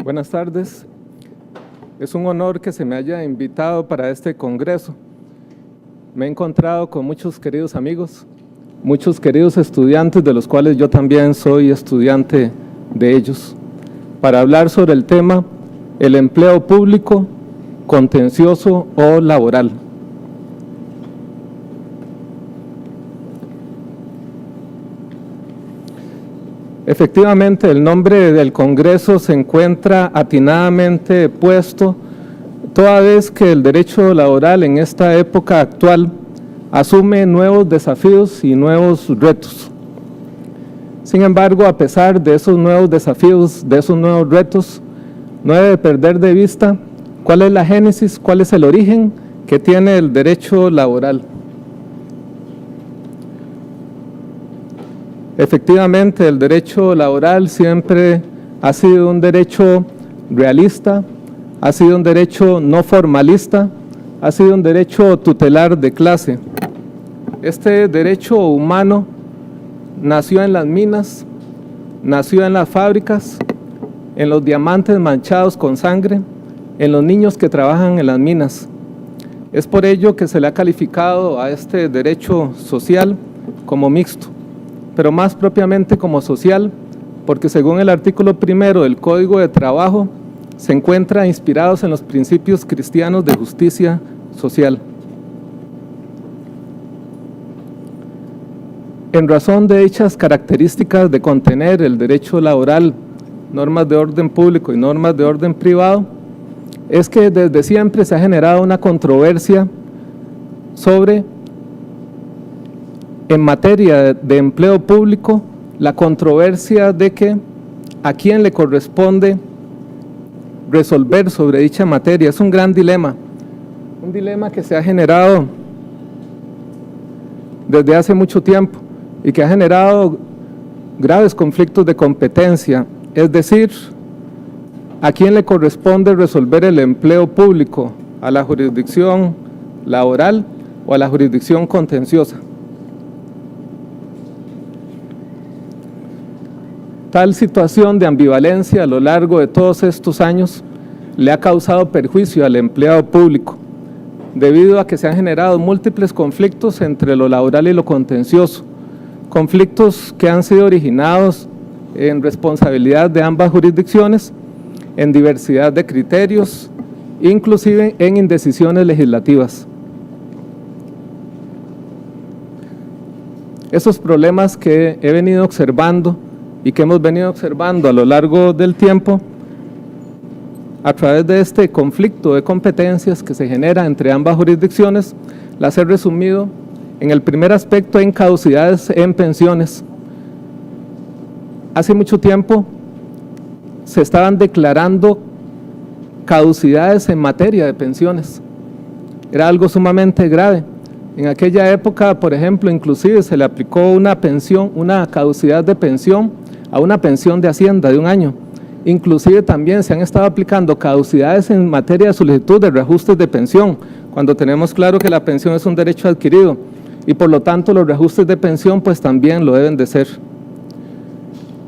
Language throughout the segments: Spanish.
Buenas tardes. Es un honor que se me haya invitado para este congreso. Me he encontrado con muchos queridos amigos, muchos queridos estudiantes, de los cuales yo también soy estudiante de ellos, para hablar sobre el tema el empleo público, contencioso o laboral. Efectivamente, el nombre del Congreso se encuentra atinadamente puesto, toda vez que el derecho laboral en esta época actual asume nuevos desafíos y nuevos retos. Sin embargo, a pesar de esos nuevos desafíos, de esos nuevos retos, no debe perder de vista cuál es la génesis, cuál es el origen que tiene el derecho laboral. Efectivamente, el derecho laboral siempre ha sido un derecho realista, ha sido un derecho no formalista, ha sido un derecho tutelar de clase. Este derecho humano nació en las minas, nació en las fábricas, en los diamantes manchados con sangre, en los niños que trabajan en las minas. Es por ello que se le ha calificado a este derecho social como mixto, pero más propiamente como social, porque según el artículo 1 del Código de Trabajo, se encuentra inspirados en los principios cristianos de justicia social. En razón de dichas características de contener el derecho laboral, normas de orden público y normas de orden privado, es que desde siempre se ha generado una controversia sobre, en materia de empleo público, la controversia de que a quién le corresponde resolver sobre dicha materia. Es un gran dilema, un dilema que se ha generado desde hace mucho tiempo y que ha generado graves conflictos de competencia, es decir, a quién le corresponde resolver el empleo público, a la jurisdicción laboral o a la jurisdicción contenciosa. Tal situación de ambivalencia a lo largo de todos estos años le ha causado perjuicio al empleado público, debido a que se han generado múltiples conflictos entre lo laboral y lo contencioso, conflictos que han sido originados en responsabilidad de ambas jurisdicciones, en diversidad de criterios, inclusive en indecisiones legislativas. Esos problemas que he venido observando y que hemos venido observando a lo largo del tiempo, a través de este conflicto de competencias que se genera entre ambas jurisdicciones, las he resumido en el primer aspecto en caducidades en pensiones. Hace mucho tiempo se estaban declarando caducidades en materia de pensiones. Era algo sumamente grave. En aquella época, por ejemplo, inclusive se le aplicó una pensión, una caducidad de pensión a una pensión de Hacienda de 1 año. Inclusive también se han estado aplicando caducidades en materia de solicitud de reajustes de pensión, cuando tenemos claro que la pensión es un derecho adquirido y por lo tanto los reajustes de pensión pues también lo deben de ser.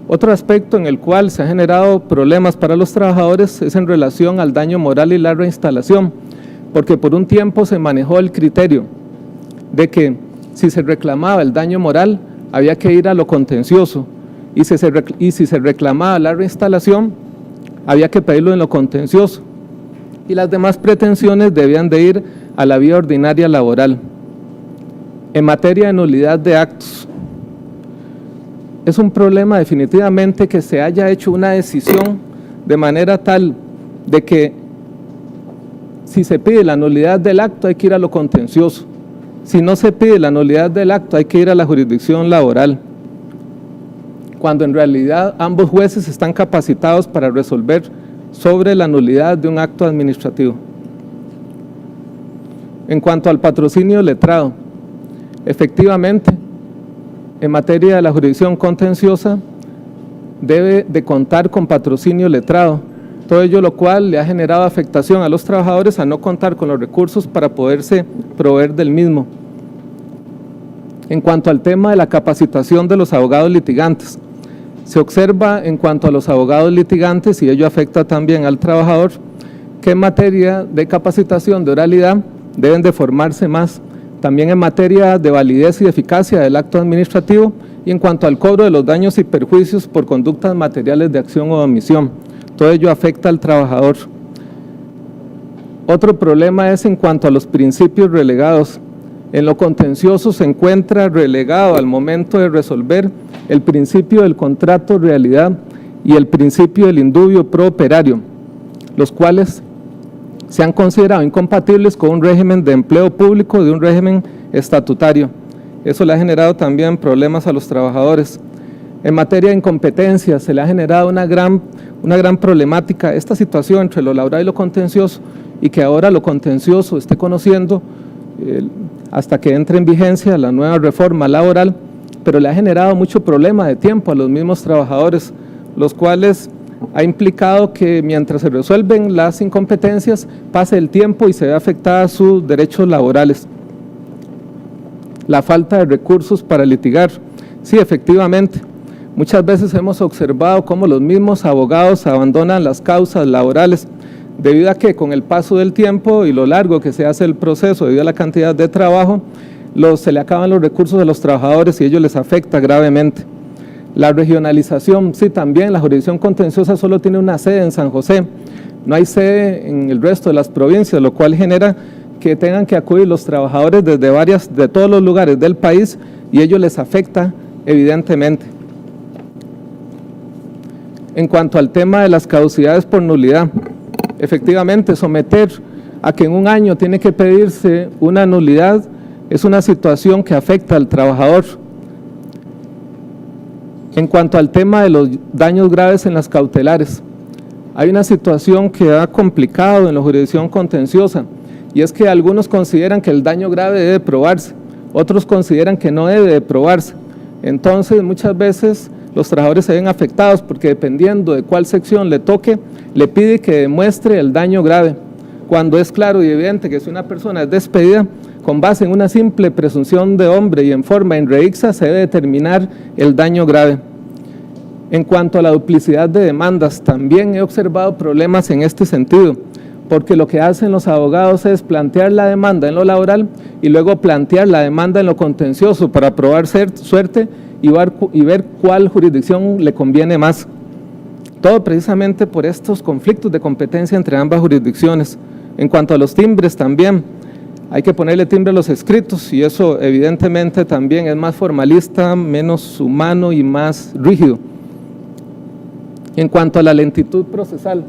Otro aspecto en el cual se han generado problemas para los trabajadores es en relación al daño moral y la reinstalación, porque por un tiempo se manejó el criterio de que si se reclamaba el daño moral había que ir a lo contencioso, y si se reclamaba la reinstalación había que pedirlo en lo contencioso, y las demás pretensiones debían de ir a la vía ordinaria laboral. En materia de nulidad de actos, es un problema definitivamente que se haya hecho una decisión de manera tal de que si se pide la nulidad del acto hay que ir a lo contencioso, si no se pide la nulidad del acto hay que ir a la jurisdicción laboral, cuando en realidad ambos jueces están capacitados para resolver sobre la nulidad de un acto administrativo. En cuanto al patrocinio letrado, efectivamente, en materia de la jurisdicción contenciosa, debe de contar con patrocinio letrado, todo ello lo cual le ha generado afectación a los trabajadores a no contar con los recursos para poderse proveer del mismo. En cuanto al tema de la capacitación de los abogados litigantes, Se observa en cuanto a los abogados litigantes, y ello afecta también al trabajador, que en materia de capacitación de oralidad deben de formarse más, también en materia de validez y eficacia del acto administrativo y en cuanto al cobro de los daños y perjuicios por conductas materiales de acción o omisión. Todo ello afecta al trabajador. Otro problema es en cuanto a los principios relegados. En lo contencioso se encuentra relegado al momento de resolver el principio del contrato realidad y el principio del indubio pro operario, los cuales se han considerado incompatibles con un régimen de empleo público de un régimen estatutario. Eso le ha generado también problemas a los trabajadores. En materia de incompetencia se le ha generado una gran problemática, esta situación entre lo laboral y lo contencioso, y que ahora lo contencioso esté conociendo hasta que entre en vigencia la nueva reforma laboral, pero le ha generado mucho problema de tiempo a los mismos trabajadores, los cuales ha implicado que mientras se resuelven las incompetencias, pase el tiempo y se ve afectada sus derechos laborales. La falta de recursos para litigar. Sí, efectivamente, muchas veces hemos observado cómo los mismos abogados abandonan las causas laborales, debido a que con el paso del tiempo y lo largo que se hace el proceso, debido a la cantidad de trabajo, se le acaban los recursos a los trabajadores y ello les afecta gravemente. La regionalización, sí, también la jurisdicción contenciosa solo tiene una sede en San José, no hay sede en el resto de las provincias, lo cual genera que tengan que acudir los trabajadores de todos los lugares del país y ello les afecta evidentemente. En cuanto al tema de las caducidades por nulidad, efectivamente someter a que en un año tiene que pedirse una nulidad es una situación que afecta al trabajador. En cuanto al tema de los daños graves en las cautelares, hay una situación que ha complicado en la jurisdicción contenciosa, y es que algunos consideran que el daño grave debe probarse, otros consideran que no debe de probarse. Entonces muchas veces los trabajadores se ven afectados porque dependiendo de cuál sección le toque, le pide que demuestre el daño grave, cuando es claro y evidente que si una persona es despedida, con base en una simple presunción de hombre y en forma in reixa se debe determinar el daño grave. En cuanto a la duplicidad de demandas, también he observado problemas en este sentido, porque lo que hacen los abogados es plantear la demanda en lo laboral y luego plantear la demanda en lo contencioso para probar suerte y ver cuál jurisdicción le conviene más. Todo precisamente por estos conflictos de competencia entre ambas jurisdicciones. En cuanto a los timbres también, hay que ponerle timbre a los escritos y eso evidentemente también es más formalista, menos humano y más rígido. En cuanto a la lentitud procesal,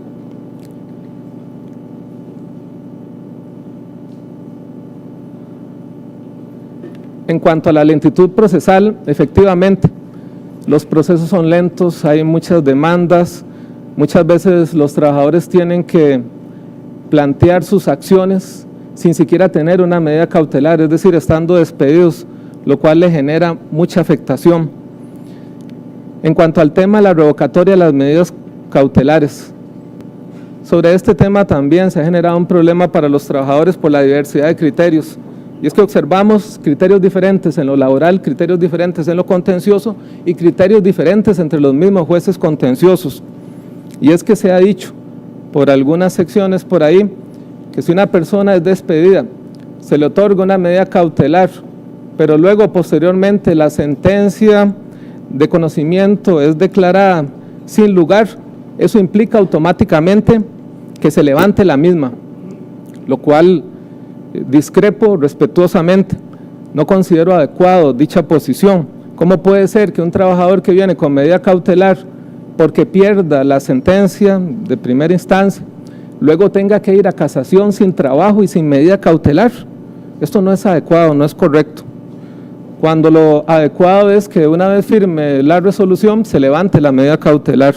efectivamente, los procesos son lentos, hay muchas demandas, muchas veces los trabajadores tienen que plantear sus acciones sin siquiera tener una medida cautelar, es decir, estando despedidos, lo cual le genera mucha afectación. En cuanto al tema de la revocatoria de las medidas cautelares, sobre este tema también se ha generado un problema para los trabajadores por la diversidad de criterios. Y es que observamos criterios diferentes en lo laboral, criterios diferentes en lo contencioso y criterios diferentes entre los mismos jueces contenciosos. Y es que se ha dicho por algunas secciones por ahí que si una persona es despedida, se le otorga una medida cautelar, pero luego posteriormente la sentencia de conocimiento es declarada sin lugar, eso implica automáticamente que se levante la misma, lo cual discrepo respetuosamente, no considero adecuado dicha posición. ¿Cómo puede ser que un trabajador que viene con medida cautelar porque pierda la sentencia de primera instancia, luego tenga que ir a casación sin trabajo y sin medida cautelar? Esto no es adecuado, no es correcto. Cuando lo adecuado es que una vez firme la resolución se levante la medida cautelar.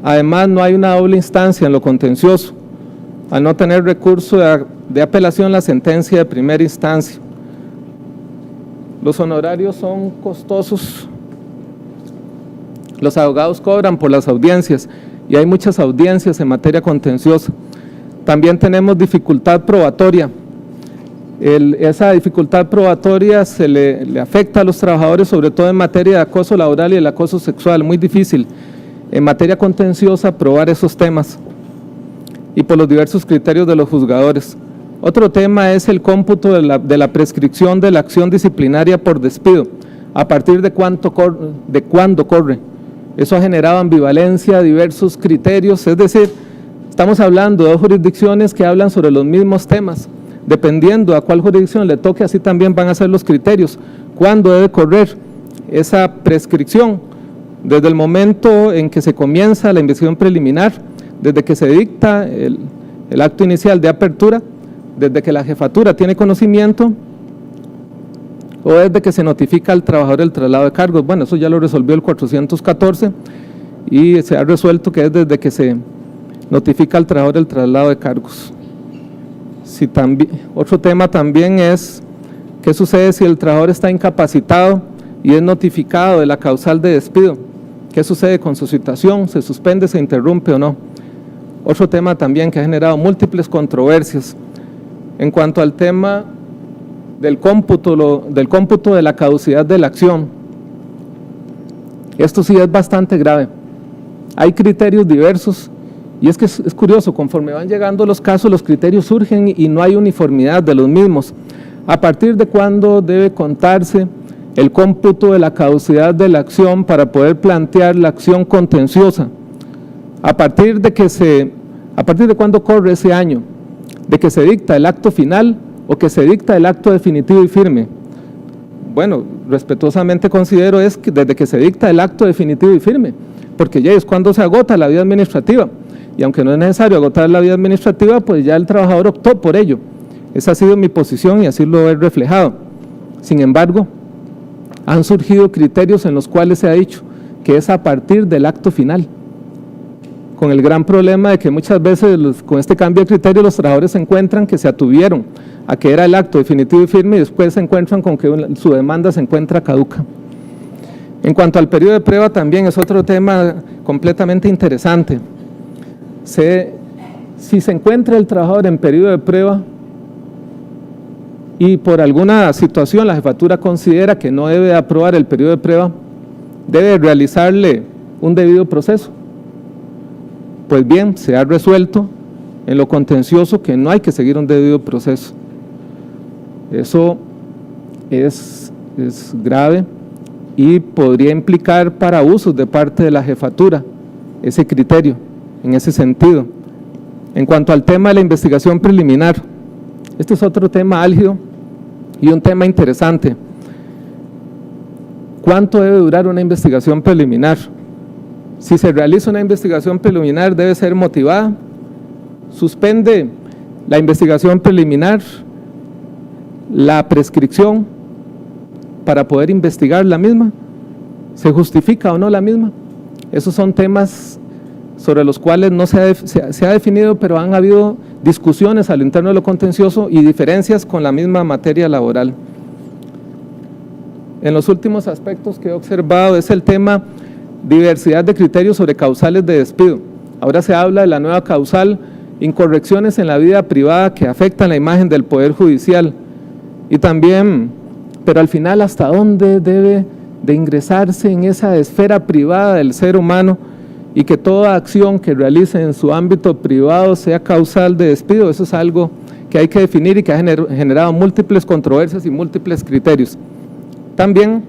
Además, no hay una doble instancia en lo contencioso, al no tener recurso de apelación la sentencia de primera instancia. Los honorarios son costosos, los abogados cobran por las audiencias y hay muchas audiencias en materia contenciosa. También tenemos dificultad probatoria. esa dificultad probatoria se le afecta a los trabajadores, sobre todo en materia de acoso laboral y el acoso sexual, muy difícil en materia contenciosa probar esos temas, y por los diversos criterios de los juzgadores. Otro tema es el cómputo de la prescripción de la acción disciplinaria por despido, a partir de cuándo corre. Eso ha generado ambivalencia, diversos criterios, es decir, estamos hablando de dos jurisdicciones que hablan sobre los mismos temas. Dependiendo a cuál jurisdicción le toque, así también van a ser los criterios. ¿Cuándo debe correr esa prescripción? Desde el momento en que se comienza la investigación preliminar, desde que se dicta el acto inicial de apertura, desde que la jefatura tiene conocimiento, o desde que se notifica al trabajador el traslado de cargos. Bueno, eso ya lo resolvió el 414 y se ha resuelto que es desde que se notifica al trabajador el traslado de cargos. Otro tema también es qué sucede si el trabajador está incapacitado y es notificado de la causal de despido. ¿Qué sucede con su situación? ¿Se suspende, se interrumpe o no? Otro tema también que ha generado múltiples controversias. En cuanto al tema del cómputo de la caducidad de la acción, esto sí es bastante grave. Hay criterios diversos. Y es que es curioso, conforme van llegando los casos, los criterios surgen y no hay uniformidad de los mismos. ¿A partir de cuándo debe contarse el cómputo de la caducidad de la acción para poder plantear la acción contenciosa? ¿A partir de cuándo corre ese año? ¿De que se dicta el acto final o que se dicta el acto definitivo y firme? Bueno, respetuosamente considero es que desde que se dicta el acto definitivo y firme, porque ya es cuando se agota la vida administrativa. Y aunque no es necesario agotar la vida administrativa, pues ya el trabajador optó por ello. Esa ha sido mi posición y así lo he reflejado. Sin embargo, han surgido criterios en los cuales se ha dicho que es a partir del acto final, con el gran problema de que muchas veces con este cambio de criterio los trabajadores se encuentran que se atuvieron a que era el acto definitivo y firme y después se encuentran con que su demanda se encuentra caduca. En cuanto al periodo de prueba, también es otro tema completamente interesante. Si se encuentra el trabajador en periodo de prueba y por alguna situación la jefatura considera que no debe aprobar el periodo de prueba, debe realizarle un debido proceso. Pues bien, se ha resuelto en lo contencioso que no hay que seguir un debido proceso. Eso es grave y podría implicar para abusos de parte de la jefatura ese criterio. En ese sentido, en cuanto al tema de la investigación preliminar, este es otro tema álgido y un tema interesante. ¿Cuánto debe durar una investigación preliminar? Si se realiza una investigación preliminar, debe ser motivada. Suspende la investigación preliminar la prescripción para poder investigar la misma. ¿Se justifica o no la misma? Esos son temas sobre los cuales no se ha definido, pero han habido discusiones al interno de lo contencioso y diferencias con la misma materia laboral. En los últimos aspectos que he observado es el tema diversidad de criterios sobre causales de despido. Ahora se habla de la nueva causal, incorrecciones en la vida privada que afectan la imagen del Poder Judicial. Y también, pero al final, ¿hasta dónde debe de ingresarse en esa esfera privada del ser humano y que toda acción que realice en su ámbito privado sea causal de despido? Eso es algo que hay que definir y que ha generado múltiples controversias y múltiples criterios. También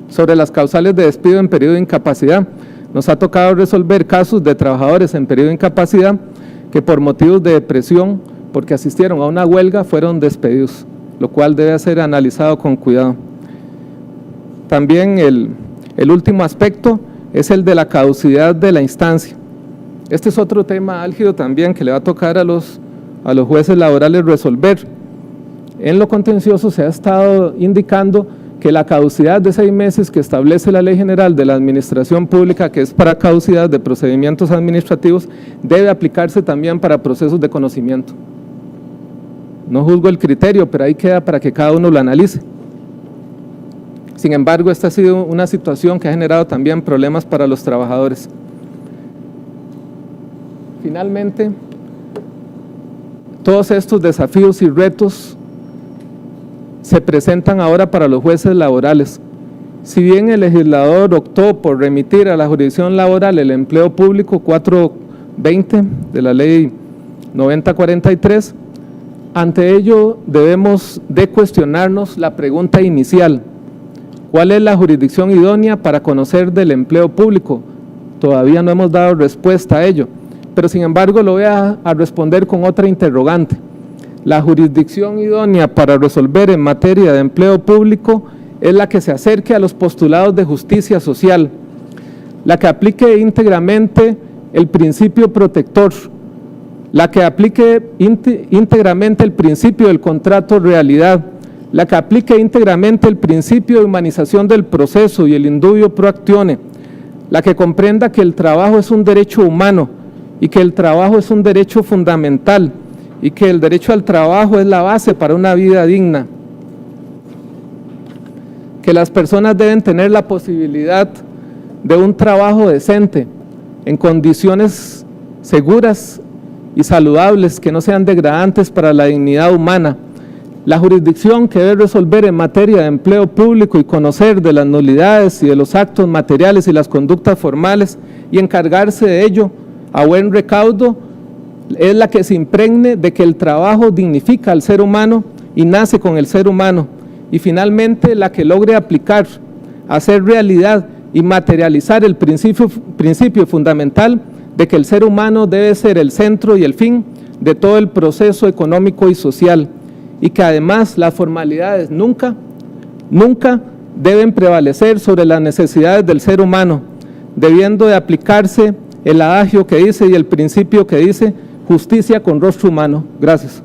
sobre las causales de despido en periodo de incapacidad. Nos ha tocado resolver casos de trabajadores en periodo de incapacidad que por motivos de depresión, porque asistieron a una huelga, fueron despedidos, lo cual debe ser analizado con cuidado. También el último aspecto es el de la caducidad de la instancia. Este es otro tema álgido también que le va a tocar a los jueces laborales resolver. En lo contencioso se ha estado indicando que la caducidad de 6 meses que establece la Ley General de la Administración Pública, que es para caducidad de procedimientos administrativos, debe aplicarse también para procesos de conocimiento. No juzgo el criterio, pero ahí queda para que cada uno lo analice. Sin embargo, esta ha sido una situación que ha generado también problemas para los trabajadores. Finalmente, todos estos desafíos y retos se presentan ahora para los jueces laborales. Si bien el legislador optó por remitir a la jurisdicción laboral el empleo público 420 de la ley 9043, ante ello debemos de cuestionarnos la pregunta inicial: ¿cuál es la jurisdicción idónea para conocer del empleo público? Todavía no hemos dado respuesta a ello, pero sin embargo lo voy a responder con otra interrogante. La jurisdicción idónea para resolver en materia de empleo público es la que se acerque a los postulados de justicia social, la que aplique íntegramente el principio protector, la que aplique íntegramente el principio del contrato realidad, la que aplique íntegramente el principio de humanización del proceso y el indubio pro actione, la que comprenda que el trabajo es un derecho humano y que el trabajo es un derecho fundamental y que el derecho al trabajo es la base para una vida digna, que las personas deben tener la posibilidad de un trabajo decente, en condiciones seguras y saludables, que no sean degradantes para la dignidad humana. La jurisdicción que debe resolver en materia de empleo público y conocer de las nulidades y de los actos materiales y las conductas formales y encargarse de ello a buen recaudo, es la que se impregne de que el trabajo dignifica al ser humano y nace con el ser humano, y finalmente la que logre aplicar, hacer realidad y materializar el principio fundamental de que el ser humano debe ser el centro y el fin de todo el proceso económico y social, y que además las formalidades nunca deben prevalecer sobre las necesidades del ser humano, debiendo de aplicarse el adagio que dice y el principio que dice: justicia con rostro humano. Gracias.